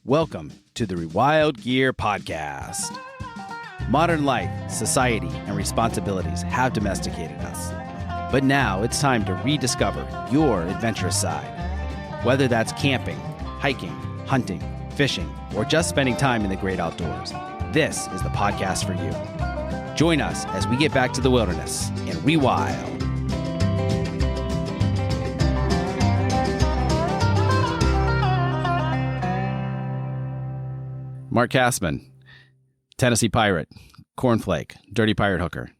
Welcome to the Rewild Gear podcast. Modern life, society, and responsibilities have domesticated us. But now it's time to rediscover your adventurous side. Whether that's camping, hiking, hunting, fishing, or just spending time in the great outdoors, this is the podcast for you. Join us as we get back to the wilderness and rewild. Mark Cassman, Tennessee Pirate, Cornflake, Dirty Pirate Hooker,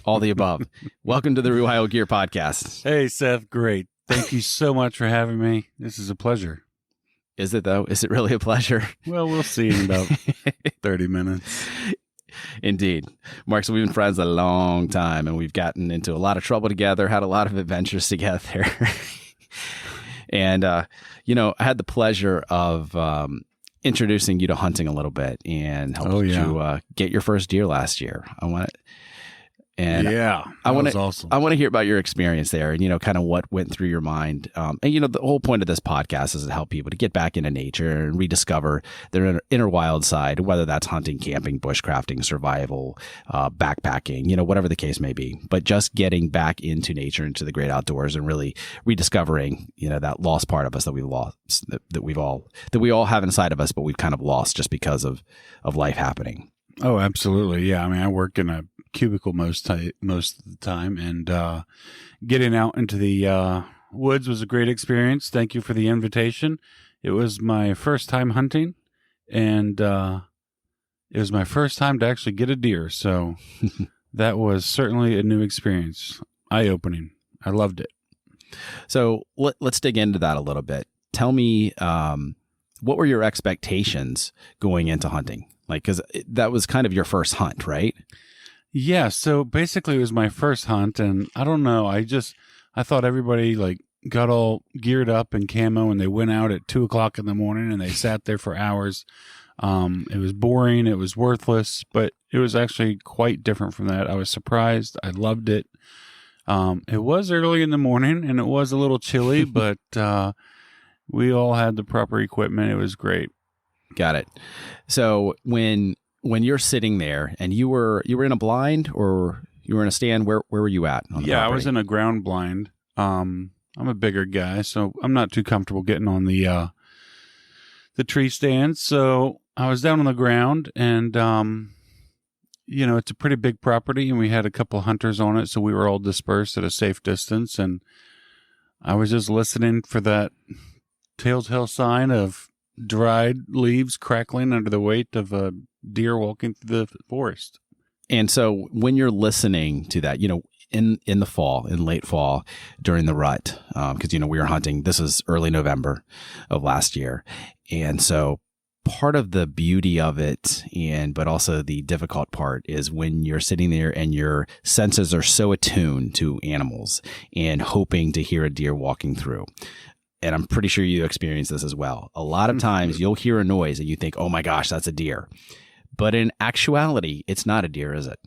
all the above. Welcome to the Rewild Gear podcast. Hey, Seth. Great. Thank you so much for having me. This is a pleasure. Is it, though? Is it really a pleasure? Well, we'll see in about 30 minutes. Indeed. Mark, so we've been friends a long time, and we've gotten into a lot of trouble together, had a lot of adventures together. And, I had the pleasure of introducing you to hunting a little bit and helped you get your first deer last year. I want to hear about your experience there and, kind of what went through your mind. And, the whole point of this podcast is to help people to get back into nature and rediscover their inner wild side, whether that's hunting, camping, bushcrafting, survival, backpacking, whatever the case may be. But just getting back into nature, into the great outdoors, and really rediscovering, that lost part of us that we lost, that we all have inside of us, but we've kind of lost just because of life happening. Oh, absolutely. Yeah. I mean, I work in a cubicle most of the time, and getting out into the woods was a great experience. Thank you for the invitation. It was my first time hunting, and it was my first time to actually get a deer. So that was certainly a new experience. Eye-opening. I loved it. So let's dig into that a little bit. Tell me, what were your expectations going into hunting? Like, because that was kind of your first hunt, right? Yeah. So basically it was my first hunt, and I don't know. I thought everybody got all geared up in camo, and they went out at 2:00 in the morning and they sat there for hours. It was boring. It was worthless, but it was actually quite different from that. I was surprised. I loved it. It was early in the morning and it was a little chilly, but we all had the proper equipment. It was great. Got it. So when you're sitting there and you were in a blind or you were in a stand, where were you at on the property? I was in a ground blind. I'm a bigger guy, so I'm not too comfortable getting on the tree stands. So I was down on the ground, and it's a pretty big property, and we had a couple hunters on it, so we were all dispersed at a safe distance, and I was just listening for that telltale sign of dried leaves crackling under the weight of a deer walking through the forest. And so when you're listening to that, in the fall, in late fall, during the rut, because, we were hunting, this is early November of last year. And so part of the beauty of it, but also the difficult part, is when you're sitting there and your senses are so attuned to animals and hoping to hear a deer walking through. And I'm pretty sure you experience this as well. A lot of times you'll hear a noise and you think, oh my gosh, that's a deer. But in actuality, it's not a deer, is it?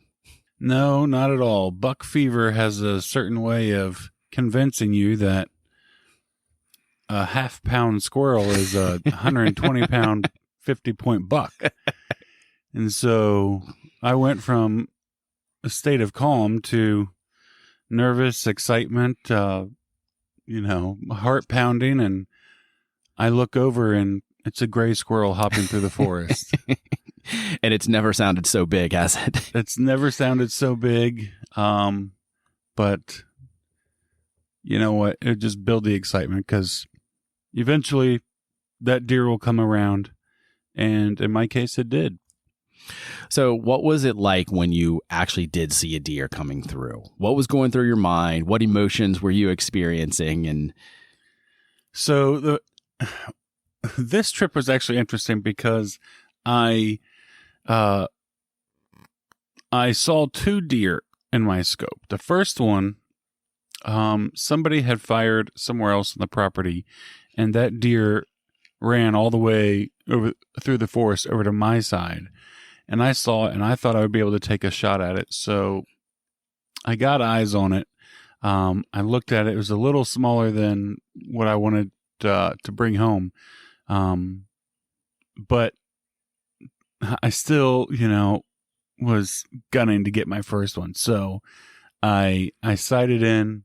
No, not at all. Buck fever has a certain way of convincing you that a half-pound squirrel is a 120-pound, 50-point buck. And so I went from a state of calm to nervous excitement, heart pounding, and I look over and it's a gray squirrel hopping through the forest. And it's never sounded so big, has it? It's never sounded so big. But you know what? It just build the excitement, because eventually that deer will come around. And in my case, it did. So what was it like when you actually did see a deer coming through? What was going through your mind? What emotions were you experiencing? And so this trip was actually interesting because I saw two deer in my scope. The first one, somebody had fired somewhere else on the property, and that deer ran all the way over through the forest over to my side. And I saw it, and I thought I would be able to take a shot at it. So I got eyes on it. I looked at it. It was a little smaller than what I wanted to bring home. but I still, was gunning to get my first one. So I sighted in.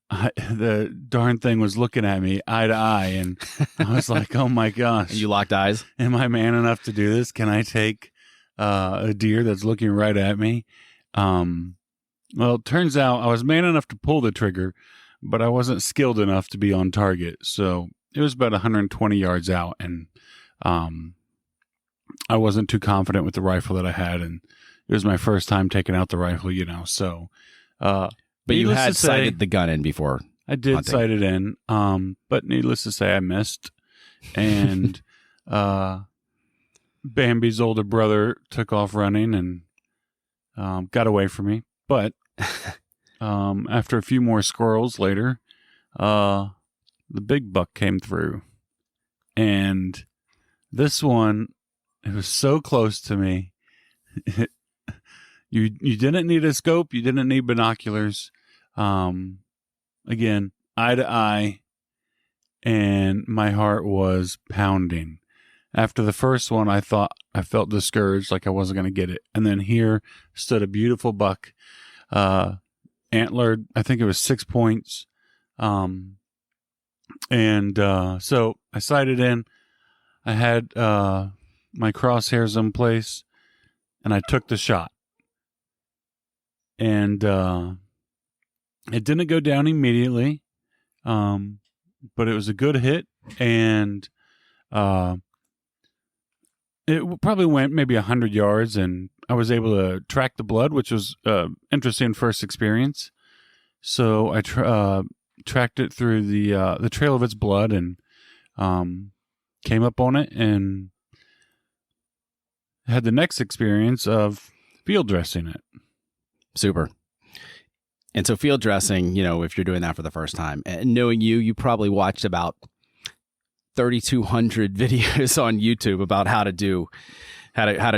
The darn thing was looking at me eye to eye, and I was like, "Oh my gosh!" And you locked eyes. Am I man enough to do this? Can I take a deer that's looking right at me? Well, it turns out I was man enough to pull the trigger, but I wasn't skilled enough to be on target. So it was about 120 yards out, and I wasn't too confident with the rifle that I had, and it was my first time taking out the rifle, So, but you had sighted the gun in before. I did hunting. sight it in, but needless to say, I missed, and Bambi's older brother took off running and got away from me. But after a few more squirrels later, the big buck came through, and this one, it was so close to me. You didn't need a scope. You didn't need binoculars. Again, eye to eye, and my heart was pounding. After the first one, I felt discouraged, like I wasn't going to get it. And then here stood a beautiful buck, antlered. I think it was 6 points. So I sighted in. I had my crosshairs in place, and I took the shot. And it didn't go down immediately, but it was a good hit, and it probably went maybe 100 yards, and I was able to track the blood, which was interesting first experience. So I tracked it through the trail of its blood, and came up on it, and had the next experience of field dressing it. Super. And so field dressing, if you're doing that for the first time, and knowing you probably watched about 3,200 videos on YouTube about how to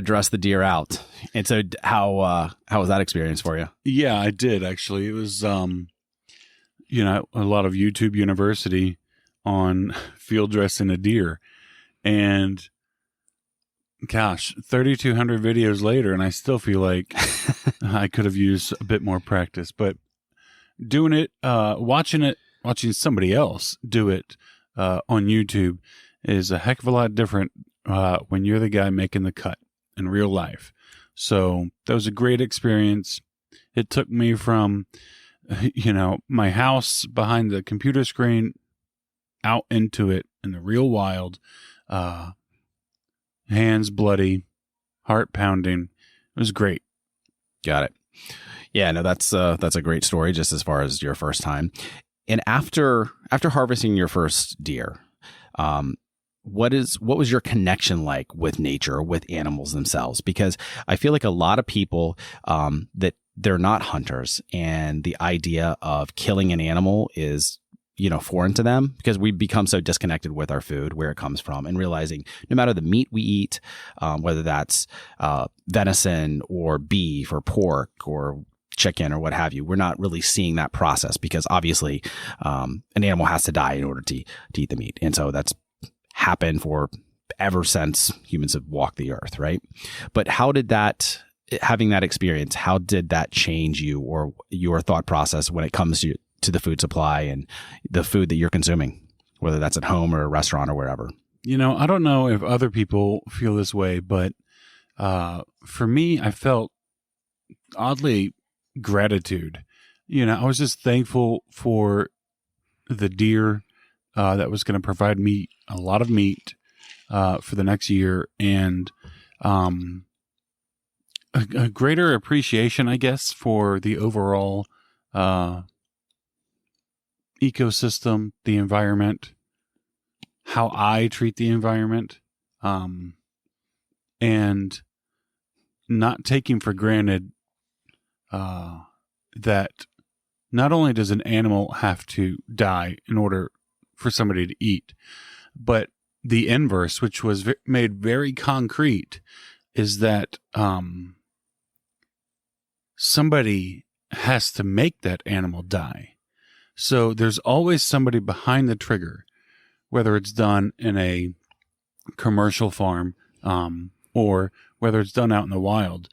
dress the deer out. And so how was that experience for you? Yeah, I did actually. It was, a lot of YouTube University on field dressing a deer, and gosh, 3,200 videos later, and I still feel like I could have used a bit more practice. But doing it, watching somebody else do it on YouTube is a heck of a lot different when you're the guy making the cut in real life. So that was a great experience. It took me from, my house behind the computer screen out into it in the real wild. Hands bloody, heart pounding. It was great. Got it. Yeah, no, that's a great story just as far as your first time. And after harvesting your first deer, what was your connection like with nature, with animals themselves? Because I feel like a lot of people that they're not hunters, and the idea of killing an animal is foreign to them, because we become so disconnected with our food, where it comes from, and realizing no matter the meat we eat, whether that's venison or beef or pork or chicken or what have you, we're not really seeing that process, because obviously an animal has to die in order to eat the meat. And so that's happened for ever since humans have walked the earth, right? But having that experience, how did that change you or your thought process when it comes to the food supply and the food that you're consuming, whether that's at home or a restaurant or wherever? I don't know if other people feel this way, but for me, I felt oddly gratitude. I was just thankful for the deer that was going to provide me a lot of meat for the next year, and a greater appreciation, I guess, for the overall ecosystem, the environment, how I treat the environment, and not taking for granted that not only does an animal have to die in order for somebody to eat, but the inverse, which was made very concrete, is that somebody has to make that animal die. So there's always somebody behind the trigger, whether it's done in a commercial farm, or whether it's done out in the wild,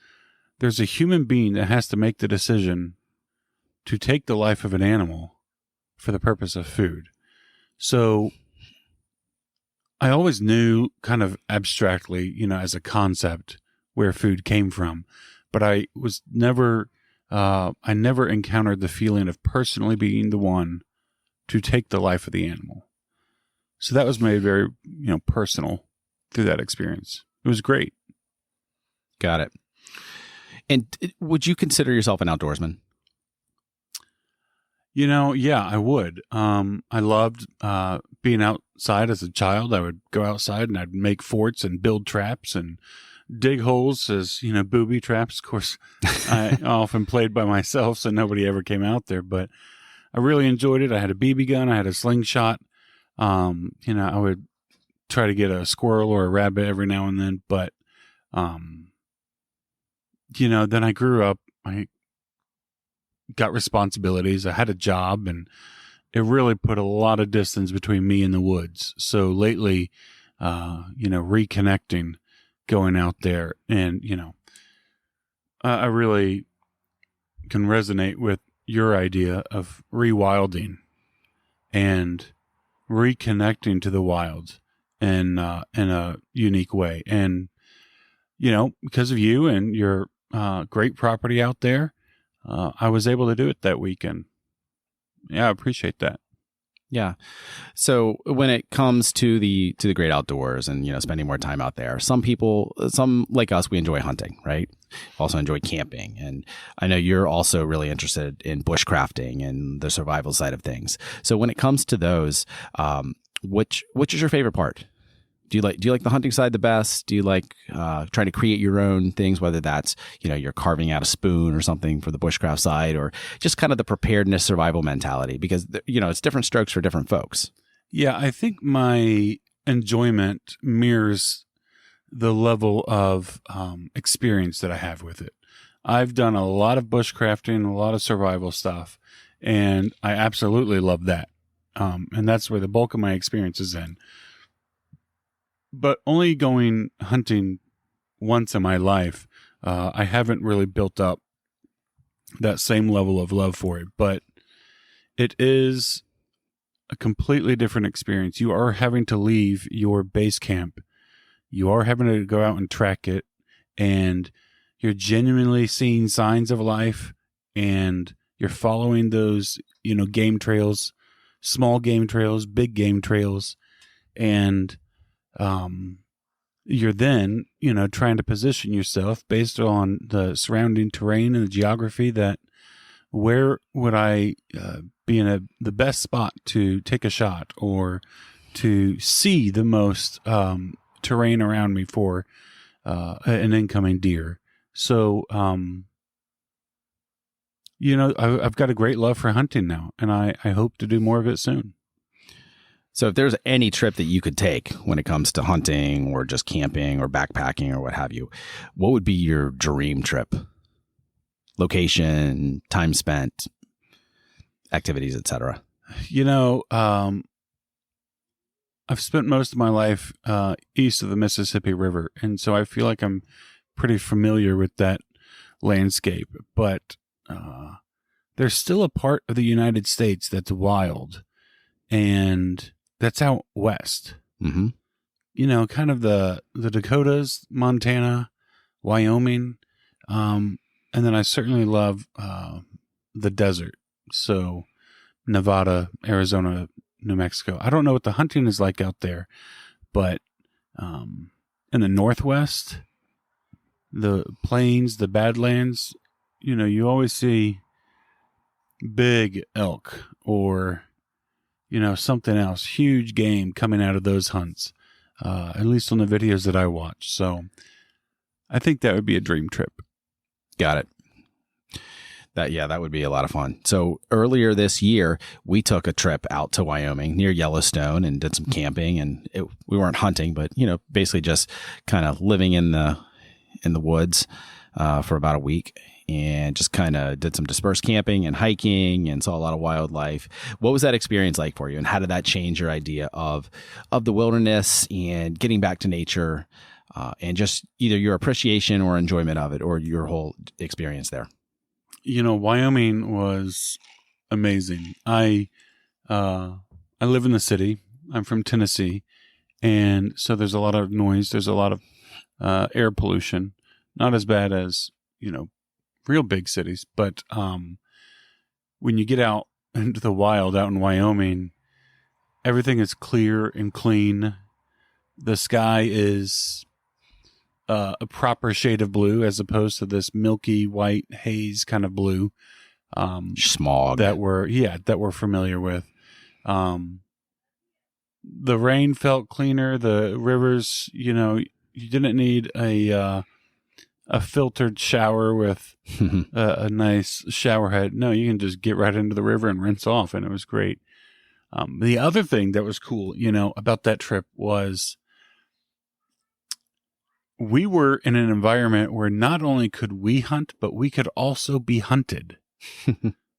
there's a human being that has to make the decision to take the life of an animal for the purpose of food. So I always knew kind of abstractly, as a concept where food came from, but I never encountered the feeling of personally being the one to take the life of the animal. So that was made very, personal through that experience. It was great. Got it. And would you consider yourself an outdoorsman? Yeah, I would. I loved being outside as a child. I would go outside and I'd make forts and build traps and dig holes as, booby traps. Of course, I often played by myself, so nobody ever came out there, but I really enjoyed it. I had a BB gun. I had a slingshot. I would try to get a squirrel or a rabbit every now and then, but, then I grew up. I got responsibilities. I had a job, and it really put a lot of distance between me and the woods. So lately, reconnecting, going out there, and, I really can resonate with your idea of rewilding and reconnecting to the wild in a unique way. And, because of you and your great property out there, I was able to do it that weekend. Yeah, I appreciate that. Yeah. So when it comes to the great outdoors and, spending more time out there, some like us, we enjoy hunting, right? Also enjoy camping. And I know you're also really interested in bushcrafting and the survival side of things. So when it comes to those, which is your favorite part? Do you like the hunting side the best? Do you like trying to create your own things, whether that's, you're carving out a spoon or something for the bushcraft side, or just kind of the preparedness survival mentality? Because, it's different strokes for different folks. Yeah, I think my enjoyment mirrors the level of experience that I have with it. I've done a lot of bushcrafting, a lot of survival stuff, and I absolutely love that. And that's where the bulk of my experience is in. But only going hunting once in my life, I haven't really built up that same level of love for it. But it is a completely different experience. You are having to leave your base camp. You are having to go out and track it. And you're genuinely seeing signs of life. And you're following those, game trails, small game trails, big game trails. And you're then, trying to position yourself based on the surrounding terrain and the geography, that where would I be in the best spot to take a shot or to see the most terrain around me for an incoming deer. So, I've got a great love for hunting now, and I hope to do more of it soon. So if there's any trip that you could take when it comes to hunting or just camping or backpacking or what have you, what would be your dream trip? Location, time spent, activities, etc. I've spent most of my life east of the Mississippi River, and so I feel like I'm pretty familiar with that landscape. But there's still a part of the United States that's wild, and that's out west. Mm-hmm. Kind of the Dakotas, Montana, Wyoming. And then I certainly love the desert. So Nevada, Arizona, New Mexico. I don't know what the hunting is like out there, but in the Northwest, the plains, the Badlands, you always see big elk or something else, huge game coming out of those hunts, at least on the videos that I watch. So I think that would be a dream trip. Got it. That would be a lot of fun. So earlier this year, we took a trip out to Wyoming near Yellowstone and did some camping, and we weren't hunting, but, basically just kind of living in the woods for about a week. and just kind of did some dispersed camping and hiking and saw a lot of wildlife. What was that experience like for you, and how did that change your idea of the wilderness and getting back to nature, and just either your appreciation or enjoyment of it, or your whole experience there? Wyoming was amazing. I live in the city. I'm from Tennessee, and so there's a lot of noise. There's a lot of air pollution. Not as bad as, real big cities, but when you get out into the wild out in Wyoming, everything is clear and clean. The sky is a proper shade of blue, as opposed to this milky white haze kind of blue. Smog that we're familiar with. The rain felt cleaner. The rivers, you didn't need a filtered shower with a nice shower head. No, you can just get right into the river and rinse off, and it was great. The other thing that was cool, about that trip was we were in an environment where not only could we hunt, but we could also be hunted,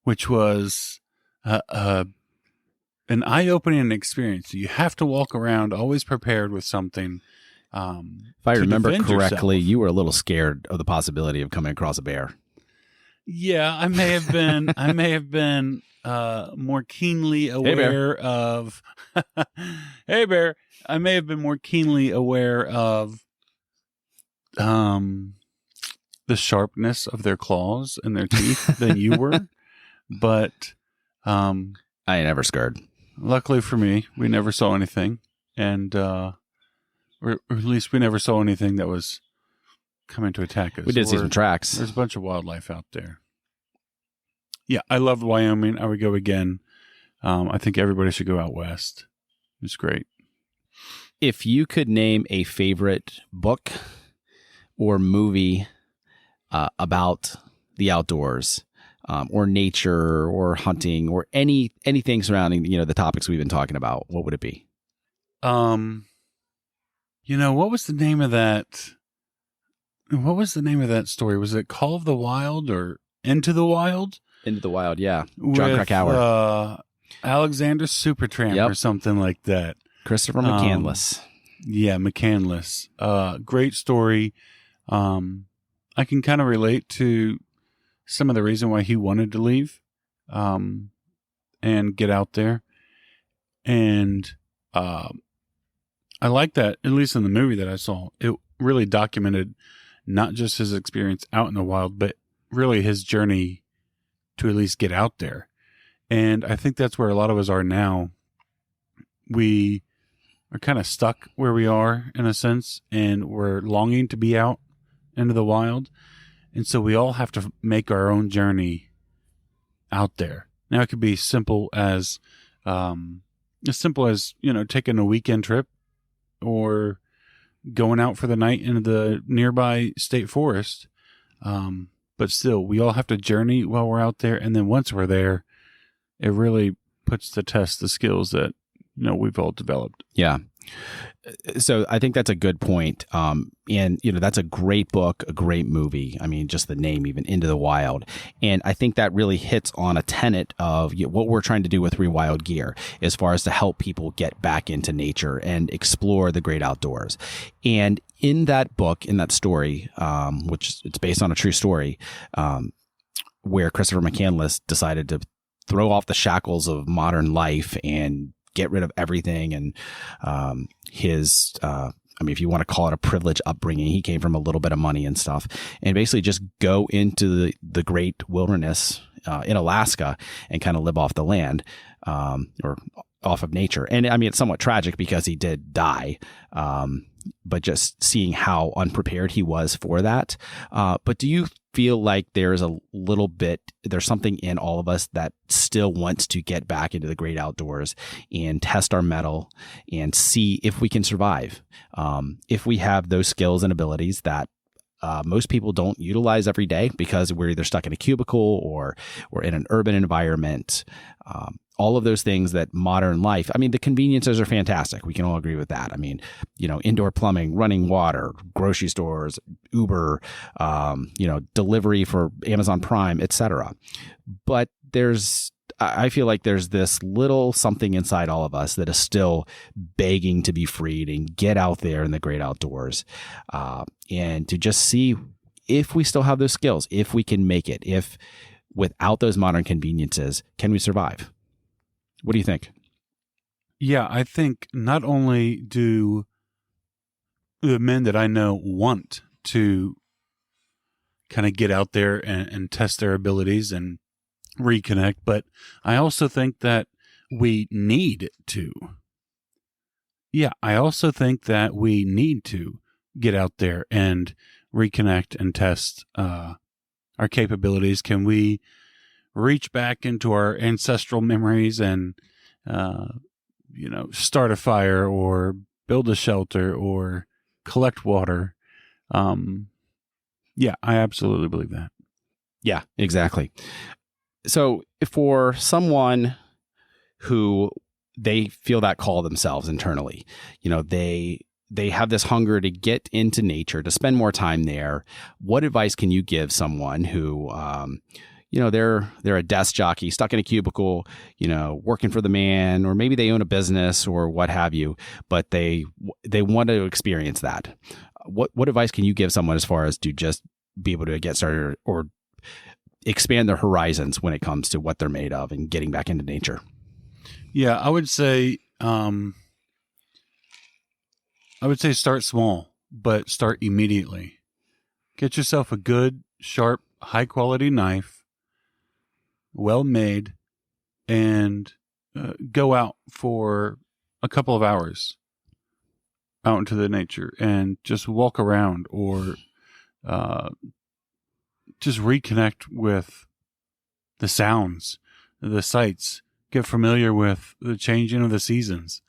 which was an eye-opening experience. You have to walk around always prepared with something. If I remember correctly, you were a little scared of the possibility of coming across a bear. Yeah, I may have been. I may have been more keenly aware of. Hey, bear! I may have been more keenly aware of the sharpness of their claws and their teeth than you were, but I ain't ever scared. Luckily for me, we never saw anything, and or at least we never saw anything that was coming to attack us. We did see some tracks. There's a bunch of wildlife out there. Yeah, I loved Wyoming. I would go again. I think everybody should go out west. It's great. If you could name a favorite book or movie about the outdoors, or nature, or hunting, or anything surrounding the topics we've been talking about, what would it be? What was the name of that? What was the name of that story? Was it Call of the Wild or Into the Wild? Into the Wild, yeah. John Krakauer. Alexander Supertramp or something like that. Christopher McCandless. Yeah, McCandless. Great story. I can kind of relate to some of the reason why he wanted to leave and get out there. And I like that, at least in the movie that I saw. It really documented not just his experience out in the wild, but really his journey to at least get out there. And I think that's where a lot of us are now. We are kind of stuck where we are in a sense, and we're longing to be out into the wild. And so we all have to make our own journey out there. Now it could be simple as taking a weekend trip or going out for the night into the nearby state forest. But still, we all have to journey while we're out there. And then once we're there, it really puts to test the skills that, we've all developed. Yeah. So I think that's a good point. And that's a great book, a great movie. I mean, just the name, even Into the Wild. And I think that really hits on a tenet of what we're trying to do with Rewild Gear, as far as to help people get back into nature and explore the great outdoors. And in that book, in that story, which it's based on a true story, where Christopher McCandless decided to throw off the shackles of modern life and get rid of everything. And his, if you want to call it a privileged upbringing, he came from a little bit of money and stuff, and basically just go into the great wilderness in Alaska and kind of live off the land, or off of nature. And it's somewhat tragic because he did die. But just seeing how unprepared he was for that. But do you feel like there's something in all of us that still wants to get back into the great outdoors and test our mettle and see if we can survive? If we have those skills and abilities that most people don't utilize every day because we're either stuck in a cubicle or we're in an urban environment. All of those things that modern life, I mean, the conveniences are fantastic. We can all agree with that. I mean, indoor plumbing, running water, grocery stores, Uber, delivery for Amazon Prime, etc. But I feel like there's this little something inside all of us that is still begging to be freed and get out there in the great outdoors, and to just see if we still have those skills, if we can make it, if without those modern conveniences, can we survive? What do you think? Yeah, I think not only do the men that I know want to kind of get out there and test their abilities and reconnect, but I also think that we need to. Yeah, I also think that we need to get out there and reconnect and test our capabilities. Can we reach back into our ancestral memories and, start a fire or build a shelter or collect water? Yeah, I absolutely believe that. Yeah, exactly. So for someone who they feel that call themselves internally, they have this hunger to get into nature, to spend more time there. What advice can you give someone who, they're a desk jockey stuck in a cubicle, working for the man, or maybe they own a business or what have you, but they want to experience that. What advice can you give someone as far as to just be able to get started or expand their horizons when it comes to what they're made of and getting back into nature? Yeah, I would say start small, but start immediately. Get yourself a good, sharp, high quality knife, well made, and go out for a couple of hours out into the nature and just walk around or just reconnect with the sounds, the sights, get familiar with the changing of the seasons.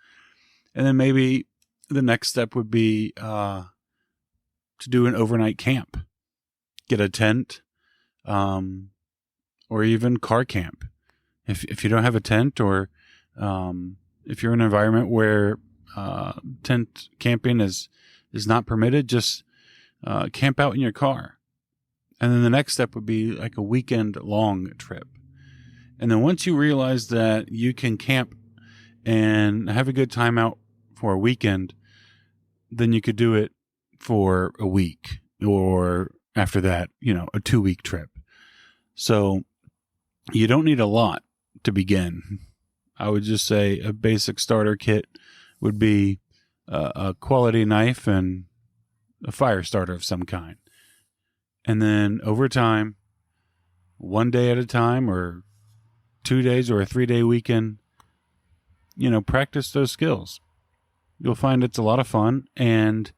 And then maybe the next step would be to do an overnight camp, get a tent, or even car camp. If you don't have a tent, or if you're in an environment where tent camping is not permitted, just camp out in your car. And then the next step would be like a weekend long trip. And then once you realize that you can camp and have a good time out for a weekend, then you could do it for a week, or after that, a 2-week trip. So you don't need a lot to begin. I would just say a basic starter kit would be a quality knife and a fire starter of some kind. And then over time, 1 day at a time, or 2 days, or a 3-day weekend, practice those skills. You'll find it's a lot of fun, and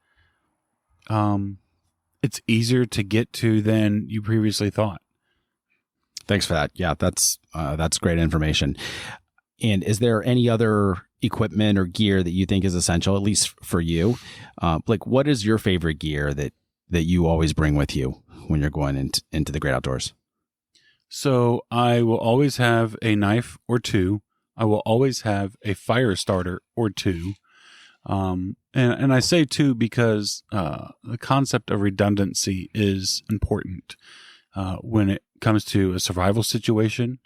it's easier to get to than you previously thought. Thanks for that. Yeah, that's great information. And is there any other equipment or gear that you think is essential, at least for you? What is your favorite gear that you always bring with you when you're going into the great outdoors? So I will always have a knife or two. I will always have a fire starter or two. And I say two because the concept of redundancy is important when it comes to a survival situation.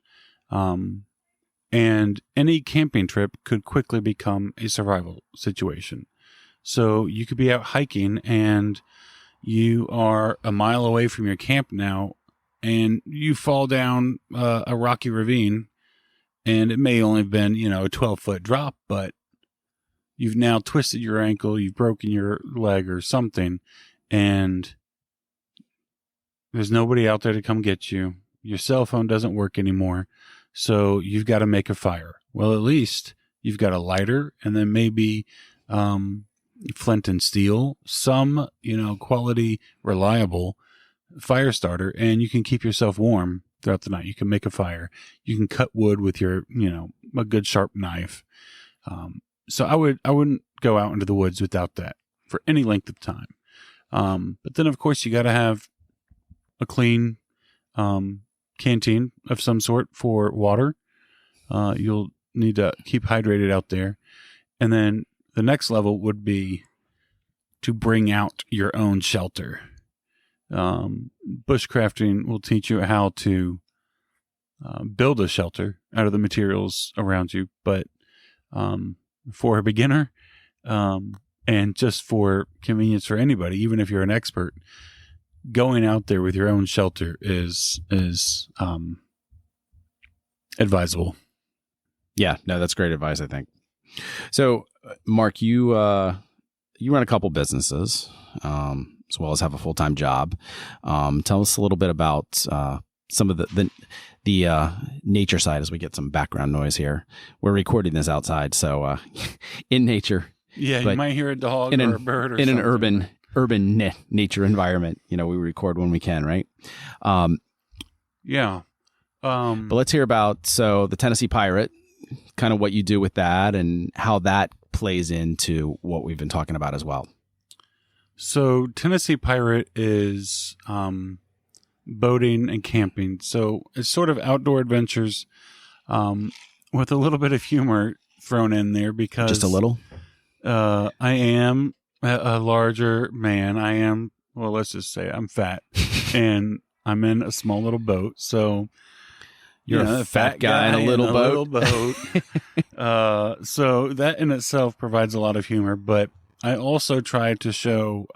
And any camping trip could quickly become a survival situation. So you could be out hiking and you are a mile away from your camp now, and you fall down a rocky ravine, and it may only have been, a 12-foot drop, but you've now twisted your ankle, you've broken your leg or something, and there's nobody out there to come get you. Your cell phone doesn't work anymore, so you've got to make a fire. Well, at least you've got a lighter, and then maybe flint and steel, some, quality, reliable fire starter, and you can keep yourself warm throughout the night. You can make a fire. You can cut wood with your, a good sharp knife. So I wouldn't go out into the woods without that for any length of time. But then, of course, you got to have a clean canteen of some sort for water. You'll need to keep hydrated out there. And then the next level would be to bring out your own shelter. Bushcrafting will teach you how to build a shelter out of the materials around you. But for a beginner, and just for convenience for anybody, even if you're an expert, going out there with your own shelter is advisable. Yeah, no, that's great advice, I think. So, Mark, you run a couple businesses, as well as have a full-time job. Tell us a little bit about some of the nature side as we get some background noise here. We're recording this outside, so in nature. Yeah, you might hear a dog or a bird or in something. an urban nature environment. We record when we can, right? Yeah. But let's hear about the Tennessee Pirate, kind of what you do with that and how that plays into what we've been talking about as well. So Tennessee Pirate is boating and camping. So it's sort of outdoor adventures with a little bit of humor thrown in there because... Just a little? I am a larger man. Let's just say I'm fat and I'm in a small little boat. So you're a fat guy in a little boat. So that in itself provides a lot of humor, but I also try to show,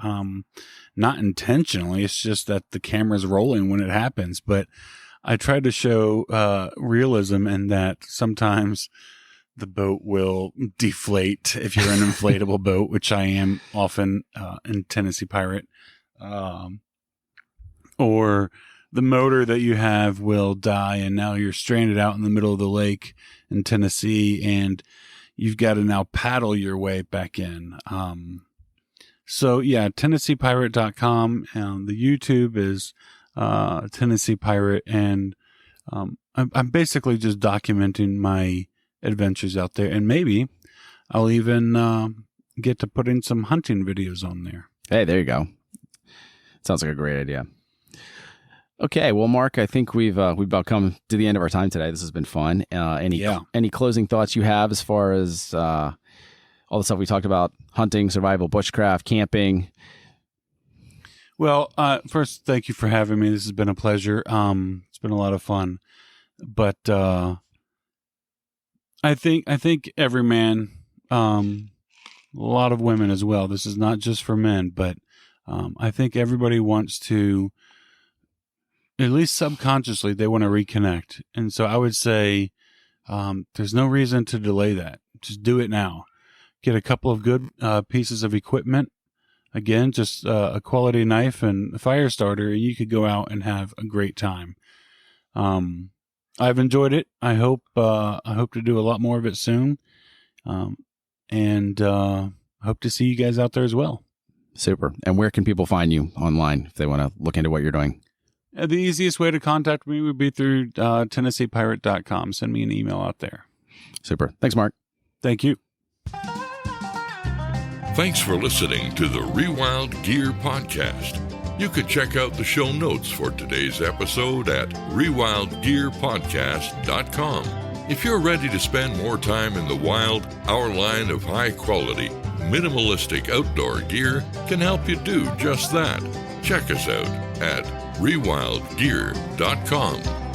not intentionally, it's just that the camera's rolling when it happens, but I try to show realism in that sometimes the boat will deflate if you're an inflatable boat, which I am often in Tennessee Pirate. Or the motor that you have will die, and now you're stranded out in the middle of the lake in Tennessee, and you've got to now paddle your way back in. So, yeah, TennesseePirate.com. The YouTube is Tennessee Pirate, and I'm basically just documenting my adventures out there, and maybe I'll even get to put in some hunting videos on there. Hey, there you go. Sounds like a great idea. Okay, well, Mark, I think we've about come to the end of our time today. This has been fun. Any closing thoughts you have as far as all the stuff we talked about: hunting, survival, bushcraft, camping? Well, first, thank you for having me. This has been a pleasure. It's been a lot of fun, but I think every man, a lot of women as well. This is not just for men, but I think everybody wants to, at least subconsciously, they want to reconnect. And so I would say there's no reason to delay that. Just do it now. Get a couple of good pieces of equipment. Again, just a quality knife and a fire starter, and you could go out and have a great time. I've enjoyed it. I hope to do a lot more of it soon. And hope to see you guys out there as well. Super. And where can people find you online if they want to look into what you're doing? The easiest way to contact me would be through TennesseePirate.com. Send me an email out there. Super. Thanks, Mark. Thank you. Thanks for listening to the Rewild Gear podcast. You can check out the show notes for today's episode at rewildgearpodcast.com. If you're ready to spend more time in the wild, our line of high-quality, minimalistic outdoor gear can help you do just that. Check us out at rewildgear.com.